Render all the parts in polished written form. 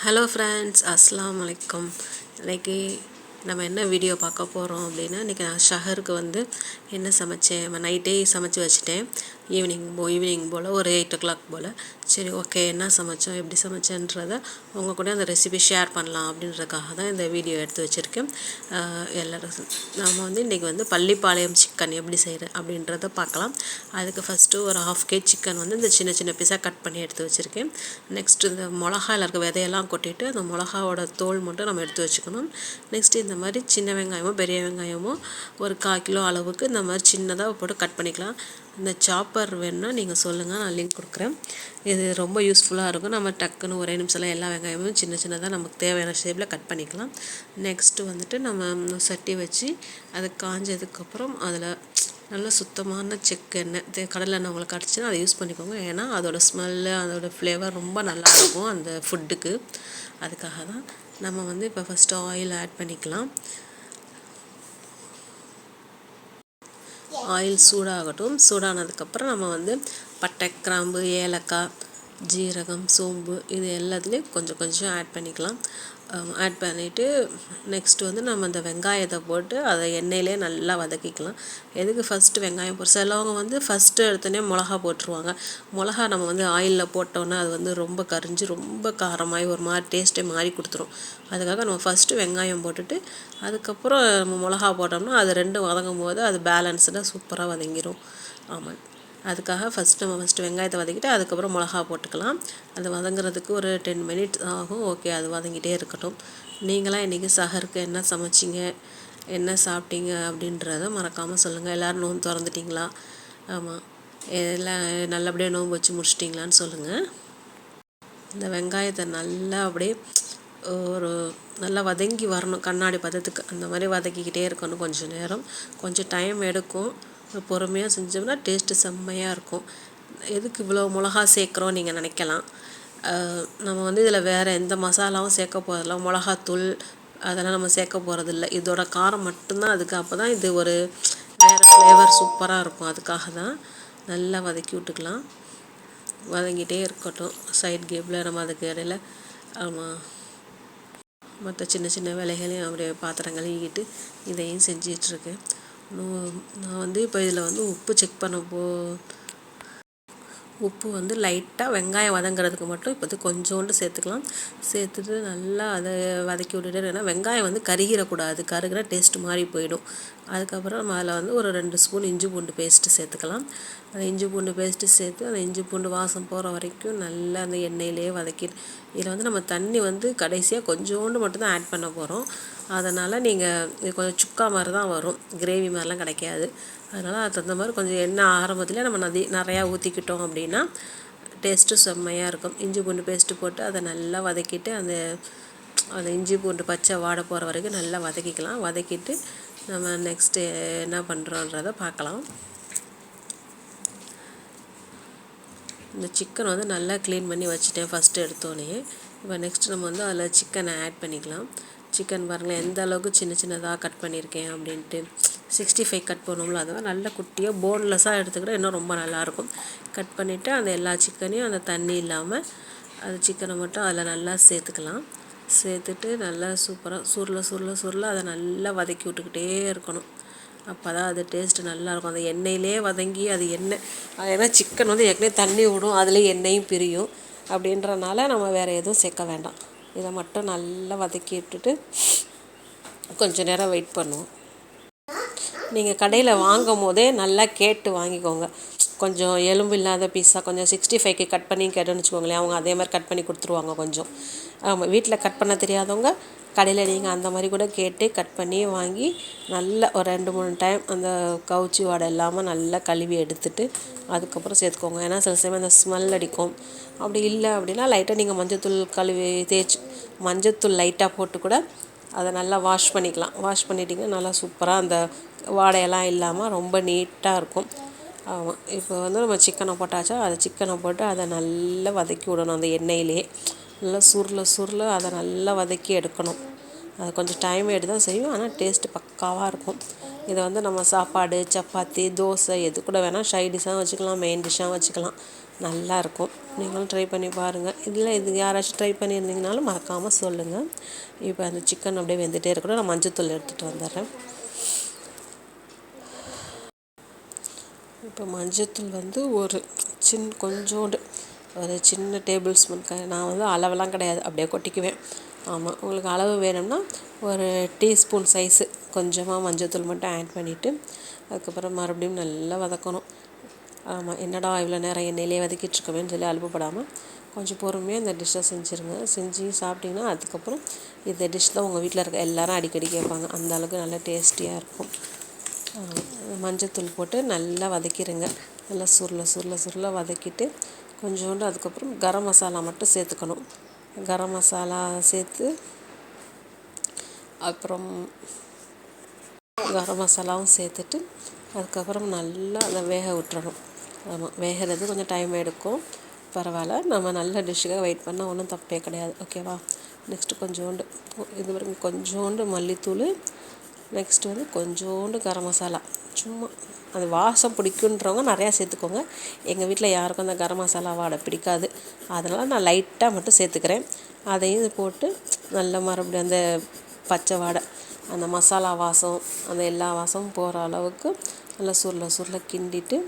Hello friends, அஸ்ஸலாமு அலைக்கும். இன்றைக்கி நம்ம என்ன வீடியோ பார்க்க போகிறோம் அப்படின்னா, இன்றைக்கி நான் ஷஹருக்கு என்ன சமைச்சேன், நைட்டே சமைச்சி வச்சுட்டேன். ஈவினிங் போல் ஒரு 8 o'clock போல். சரி, ஓகே, என்ன சமைச்சோம், எப்படி சமைச்சேன்றதை உங்கள் கூட அந்த ரெசிபி ஷேர் பண்ணலாம் அப்படின்றதுக்காக தான் இந்த வீடியோ எடுத்து வச்சுருக்கேன். எல்லோரும் நம்ம இன்றைக்கி பள்ளிப்பாளையம் சிக்கன் எப்படி செய்கிறேன் அப்படின்றத பார்க்கலாம். அதுக்கு ஃபஸ்ட்டு ஒரு 1/2 kg சிக்கன் இந்த சின்ன சின்ன பீஸாக கட் பண்ணி எடுத்து வச்சுருக்கேன். நெக்ஸ்ட்டு இந்த மிளகாயில் இருக்க விதையெல்லாம் கொட்டிட்டு அந்த மிளகாவோட தோல் மட்டும் நம்ம எடுத்து வச்சுக்கணும். நெக்ஸ்ட்டு இந்த மாதிரி சின்ன வெங்காயமோ பெரிய வெங்காயமோ ஒரு 1/4 கிலோ அளவுக்கு இந்த மாதிரி சின்னதாக போட்டு கட் பண்ணிக்கலாம். இந்த சாப்பர் வேணுன்னா நீங்கள் சொல்லுங்கள், நான் லிங்க் கொடுக்குறேன். இது ரொம்ப யூஸ்ஃபுல்லாக இருக்கும். நம்ம டக்குன்னு ஒரே நிமிஷத்தில் எல்லா வெங்காயமும் சின்ன சின்னதாக நமக்கு தேவையான ஷேப்பில் கட் பண்ணிக்கலாம். நெக்ஸ்ட்டு நம்ம சட்டி வச்சு அது காஞ்சதுக்கப்புறம் அதில் நல்ல சுத்தமான செக்கு எண்ணெய், கடலை எண்ணெய் உங்களுக்கு கிடச்சின்னா அதை யூஸ் பண்ணிக்கோங்க. ஏன்னா அதோடய ஸ்மெல்லு, அதோடய ஃப்ளேவர் ரொம்ப நல்லாயிருக்கும் அந்த ஃபுட்டுக்கு. அதுக்காக தான் நம்ம இப்போ ஃபஸ்ட்டு ஆயில் ஆட் பண்ணிக்கலாம். ஆயில் சூடாகட்டும். சூடானதுக்கப்புறம் நம்ம பட்டை, கிராம்பு, ஏலக்காய், ஜீரகம், சோம்பு இது எல்லாத்துலேயும் கொஞ்சம் கொஞ்சம் ஆட் பண்ணிக்கலாம். ஆட் பண்ணிவிட்டு நெக்ஸ்ட்டு நம்ம அந்த வெங்காயத்தை போட்டு அதை எண்ணெயிலே நல்லா வதக்கிக்கலாம். எதுக்கு ஃபஸ்ட்டு வெங்காயம் போட்டு, சிலவங்க ஃபஸ்ட்டு எடுத்தோடனே மிளகா போட்டுருவாங்க. மிளகா நம்ம ஆயிலில் போட்டோன்னா அது ரொம்ப கரிஞ்சு ரொம்ப காரமாகி ஒரு மாதிரி டேஸ்ட்டே மாறி கொடுத்துரும். அதுக்காக நம்ம ஃபஸ்ட்டு வெங்காயம் போட்டுட்டு அதுக்கப்புறம் நம்ம மிளகா போட்டோம்னா அது ரெண்டும் வதங்கும் போது அது பேலன்ஸ்டாக சூப்பராக வதங்கிடும். ஆமாம், அதுக்காக நம்ம ஃபஸ்ட்டு வெங்காயத்தை வதக்கிட்டு அதுக்கப்புறம் மிளகா போட்டுக்கலாம். அது வதங்குறதுக்கு ஒரு 10 minutes ஆகும். ஓகே, அது வதங்கிட்டே இருக்கட்டும். நீங்களாம் இன்றைக்கி சஹருக்கு என்ன சமைச்சிங்க, என்ன சாப்பிட்டீங்க அப்படின்றத மறக்காமல் சொல்லுங்கள். எல்லோரும் நோன்பு திறந்துட்டிங்களா? ஆமாம், எல்லாம் நல்லபடியாக நோன்பு வச்சு முடிச்சிட்டிங்களான்னு சொல்லுங்கள். இந்த வெங்காயத்தை நல்லா அப்படியே ஒரு நல்லா வதங்கி வரணும், கண்ணாடி பதத்துக்கு. அந்த மாதிரி வதக்கிக்கிட்டே இருக்கணும் கொஞ்சம் நேரம். கொஞ்சம் டைம் எடுக்கும். பொறுமையாக செஞ்சோம்னா டேஸ்ட்டு செம்மையாக இருக்கும். எதுக்கு இவ்வளோ மிளகா சேர்க்குறோம் நீங்கள் நினைக்கலாம். நம்ம இதில் வேறு எந்த மசாலாவும் சேர்க்க போகிறதில்ல. மிளகாத்தூள் அதெல்லாம் நம்ம சேர்க்க போகிறதில்ல. இதோட காரம் மட்டும்தான் அதுக்கு. அப்போ தான் இது ஒரு வேறு ஃப்ளேவர் சூப்பராக இருக்கும். அதுக்காக தான் நல்லா வதக்கி விட்டுக்கலாம். வதங்கிட்டே இருக்கட்டும் சைட் கேப்பில். நம்ம அதுக்கு இடையில மற்ற சின்ன சின்ன வேலைகளையும் அப்படியே பாத்திரம் கழுவிக்கிட்டு இதையும் செஞ்சிகிட்ருக்கேன். நான் இப்போ இதில் உப்பு செக் உப்பு லைட்டாக வெங்காயம் வதங்கிறதுக்கு மட்டும் இப்போது கொஞ்சோண்டு சேர்த்துக்கலாம். சேர்த்துட்டு நல்லா அதை வதக்கி விட்டுட்டு, ஏன்னா வெங்காயம் கருகிடக்கூடாது. கருகிற டேஸ்ட்டு மாறி போயிடும். அதுக்கப்புறம் நம்ம அதில் ஒரு 2 ஸ்பூன் இஞ்சி பூண்டு பேஸ்ட்டு சேர்த்துக்கலாம். அந்த இஞ்சி பூண்டு பேஸ்ட்டு சேர்த்து அந்த இஞ்சி பூண்டு வாசம் போகிற வரைக்கும் நல்லா அந்த எண்ணெயிலே வதக்கிட்டு, இதில் நம்ம தண்ணி கடைசியாக கொஞ்சோண்டு மட்டும்தான் ஆட் பண்ண போகிறோம். அதனால் நீங்கள் இது கொஞ்சம் சுக்கா மாதிரி தான் வரும், கிரேவி மாதிரிலாம் கிடைக்காது. அதனால் அது தகுந்த மாதிரி கொஞ்சம் எண்ணெய் ஆரம்பத்தில் நம்ம நிறையா ஊற்றிக்கிட்டோம் அப்படின்னா டேஸ்ட்டு செம்மையாக இருக்கும். இஞ்சி பூண்டு பேஸ்ட்டு போட்டு அதை நல்லா வதக்கிட்டு அந்த இஞ்சி பூண்டு பச்சை வாடை போகிற வரைக்கும் நல்லா வதக்கிக்கலாம். வதக்கிட்டு நம்ம நெக்ஸ்ட்டு என்ன பண்ணுறோன்றதை பார்க்கலாம். இந்த சிக்கன் நல்லா க்ளீன் பண்ணி வச்சுட்டேன் ஃபஸ்ட்டு எடுத்தோடனே. இப்போ நெக்ஸ்ட்டு நம்ம அதில் சிக்கனை ஆட் பண்ணிக்கலாம். சிக்கன் பாருங்களேன் எந்த அளவுக்கு சின்ன சின்னதாக கட் பண்ணியிருக்கேன் அப்படின்ட்டு. 65 கட் பண்ணுவோம்ல, அதுவும் நல்ல குட்டியாக போன்லெஸ்ஸாக எடுத்துக்கிட்டால் இன்னும் ரொம்ப நல்லாயிருக்கும். கட் பண்ணிவிட்டு அந்த எல்லா சிக்கனையும் அந்த தண்ணி இல்லாமல் அது சிக்கனை மட்டும் அதில் நல்லா சேர்த்துக்கலாம். சேர்த்துட்டு நல்லா சூப்பராக சுருள அதை நல்லா வதக்கி விட்டுக்கிட்டே இருக்கணும். அப்போ தான் அது டேஸ்ட்டு நல்லாயிருக்கும். அந்த எண்ணெயிலே வதங்கி அது ஏன்னா சிக்கன் ஏற்கனவே தண்ணி விடும், அதுலேயே எண்ணெயும் பிரியும். அப்படின்றனால நம்ம வேறு எதுவும் சேர்க்க வேண்டாம். இதை மட்டும் நல்லா வதக்கி விட்டுட்டு கொஞ்சம் நேரம் வெயிட் பண்ணுவோம். நீங்கள் கடையில் வாங்கும் போதே நல்லா கேட்டு வாங்கிக்கோங்க. கொஞ்சம் எலும்பு இல்லாத பீஸாக கொஞ்சம் 65க்கு கட் பண்ணி கேட்டோன்னு வச்சுக்கோங்களேன், அவங்க அதே மாதிரி கட் பண்ணி கொடுத்துருவாங்க கொஞ்சம். ஆமாம், வீட்டில் கட் பண்ண தெரியாதவங்க கடையில் நீங்கள் அந்த மாதிரி கூட கேட்டு கட் பண்ணி வாங்கி நல்லா ஒரு 2-3 டைம் அந்த கவுச்சி வாடை இல்லாமல் நல்லா கழுவி எடுத்துட்டு அதுக்கப்புறம் சேர்த்துக்கோங்க. ஏன்னா சில சமயம் அந்த ஸ்மெல் அடிக்கும். அப்படி இல்லை அப்படின்னா லைட்டாக நீங்கள் மஞ்சத்தூள் லைட்டாக போட்டு கூட அதை நல்லா வாஷ் பண்ணிக்கலாம். வாஷ் பண்ணிட்டிங்கன்னா நல்லா சூப்பராக அந்த வாடையெல்லாம் இல்லாமல் ரொம்ப நீட்டாக இருக்கும். ஆமாம், இப்போ நம்ம சிக்கனை போட்டாச்சா, அதை சிக்கனை போட்டு அதை நல்லா வதக்கி விடணும். அந்த எண்ணெயிலே நல்லா சுருள அதை நல்லா வதக்கி எடுக்கணும். அது கொஞ்சம் டைம் எடுத்து தான் செய்யும், ஆனால் டேஸ்ட்டு பக்காவாக இருக்கும். இதை வந்து நம்ம சாப்பாடு, சப்பாத்தி, தோசை எது கூட வேணால் சைட் டிஷ்ஷாக வச்சுக்கலாம், மெயின் டிஷ்ஷாக வச்சுக்கலாம். நல்லாயிருக்கும். நீங்களும் ட்ரை பண்ணி பாருங்கள். இதில் இது யாராச்சும் ட்ரை பண்ணியிருந்தீங்கனாலும் மறக்காமல் சொல்லுங்கள். இப்போ அந்த சிக்கன் அப்படியே வெந்துகிட்டே இருக்கணும். நான் மஞ்சத்தூள் எடுத்துகிட்டு வந்துடுறேன். இப்போ மஞ்சத்தூள் வந்து ஒரு கொஞ்சோண்டு ஒரு சின்ன டேபிள் ஸ்பூன், நான் வந்து அளவெல்லாம் கிடையாது, அப்படியே கொட்டிக்குவேன். ஆமாம், உங்களுக்கு அளவு வேணும்னா ஒரு டீஸ்பூன் சைஸு கொஞ்சமாக மஞ்சத்தூள் மட்டும் ஆட் பண்ணிவிட்டு அதுக்கப்புறம் மறுபடியும் நல்லா வதக்கணும். ஆமாம், என்னடா இவ்வளோ நேரம் எண்ணெயிலே வதக்கிட்டுருக்கவேன்னு சொல்லி அலுப்புப்படாமல் கொஞ்சம் பொறுமையாக இந்த டிஷ்ஷை செஞ்சு சாப்பிட்டிங்கன்னா அதுக்கப்புறம் இந்த டிஷ் தான் உங்கள் வீட்டில் இருக்க எல்லோரும் அடிக்கடி கேட்பாங்க. அந்த அளவுக்கு நல்லா டேஸ்டியாக இருக்கும். மஞ்சத்தூள் போட்டு நல்லா வதக்கிடுங்க. நல்லா சுருள வதக்கிட்டு கொஞ்சோண்டு அதுக்கப்புறம் கரம் மசாலா மட்டும் சேர்த்துக்கணும். கரம் மசாலா சேர்த்து அப்புறம் கரம் மசாலாவும் சேர்த்துட்டு அதுக்கப்புறம் நல்லா அதை வேக விட்டுறணும். ஆமாம், வேகிறது கொஞ்சம் டைம் எடுக்கும், பரவாயில்ல. நம்ம நல்ல டிஷ்ஷுக்காக வெயிட் பண்ணால் ஒன்றும் தப்பே கிடையாது. ஓகேவா? நெக்ஸ்ட்டு கொஞ்சோண்டு இது வரைக்கும் கொஞ்சோண்டு மல்லித்தூள், நெக்ஸ்ட்டு வந்து கொஞ்சோண்டு கரம் மசாலா. சும்மா அது வாசம் பிடிக்குன்றவங்க நிறையா சேர்த்துக்கோங்க. எங்கள் வீட்டில் யாருக்கும் அந்த கரம் மசாலா வாடை பிடிக்காது, அதனால் நான் லைட்டாக மட்டும் சேர்த்துக்கிறேன். அதையும் போட்டு நல்ல மறுபடியும் அந்த பச்சை வாடை, அந்த மசாலா வாசம், அந்த எல்லா வாசமும் போகிற அளவுக்கு நல்லா சுருள கிண்டிட்டு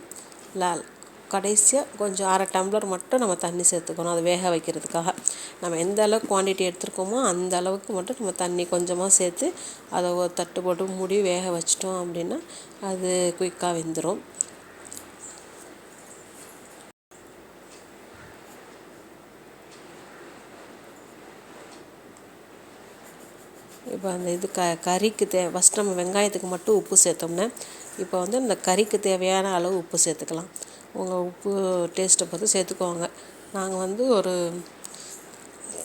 கடைசியாக கொஞ்சம் அரை டம்ளர் மட்டும் நம்ம தண்ணி சேர்த்துக்கணும். அது வேக வைக்கிறதுக்காக நம்ம எந்த அளவுக்கு குவான்டிட்டி எடுத்துருக்கோமோ அந்த அளவுக்கு மட்டும் நம்ம தண்ணி கொஞ்சமாக சேர்த்து அதை ஒரு தட்டு போட்டு மூடி வேக வச்சிட்டோம் அப்படின்னா அது குயிக்காக வெந்துடும். இப்போ அந்த இது கறிக்கு ஃபஸ்ட் நம்ம வெங்காயத்துக்கு மட்டும் உப்பு சேர்த்தோம்னா இப்போ வந்து இந்த கறிக்கு தேவையான அளவு உப்பு சேர்த்துக்கலாம். உங்கள் உப்பு டேஸ்ட்டை பார்த்து சேர்த்துக்குவாங்க. நாங்கள் வந்து ஒரு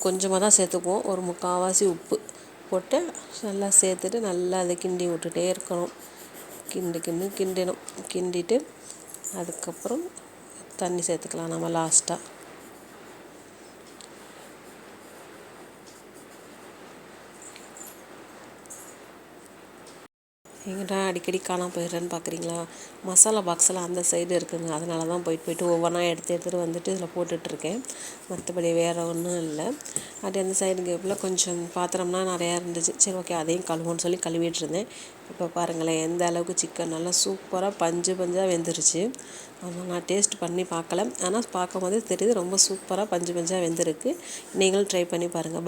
கொஞ்சமாக தான் சேர்த்துக்குவோம். ஒரு முக்கால்வாசி உப்பு போட்டு நல்லா சேர்த்துட்டு நல்லா அதை கிண்டி விட்டுட்டே இருக்கணும். கிண்டணும். கிண்டிட்டு அதுக்கப்புறம் தண்ணி சேர்த்துக்கலாம் நம்ம லாஸ்ட்டாக. எங்கிட்ட அடிக்கடி காணாமல் போயிடுறேன்னு பார்க்குறீங்களா? மசாலா பாக்ஸெல்லாம் அந்த சைடு இருக்குதுங்க, அதனால தான் போயிட்டு ஒவ்வொன்றா எடுத்துகிட்டு வந்துட்டு இதில் போட்டுட்ருக்கேன். மற்றபடி வேறு ஒன்றும் இல்லை. அது அந்த சைடு கேப்பில் கொஞ்சம் பாத்திரம்லாம் நிறையா இருந்துச்சு. சரி, ஓகே, அதையும் கழுவுன்னு சொல்லி கழுவிட்டு இருந்தேன். இப்போ பாருங்களேன் எந்த அளவுக்கு சிக்கன் நல்லா சூப்பராக பஞ்சாக வெந்துருச்சு. ஆமாம், நான் டேஸ்ட் பண்ணி பார்க்கல, ஆனால் பார்க்கும் போதே தெரியுது ரொம்ப சூப்பராக பஞ்சாக வெந்திருக்கு. நீங்களும் ட்ரை பண்ணி பாருங்கள்.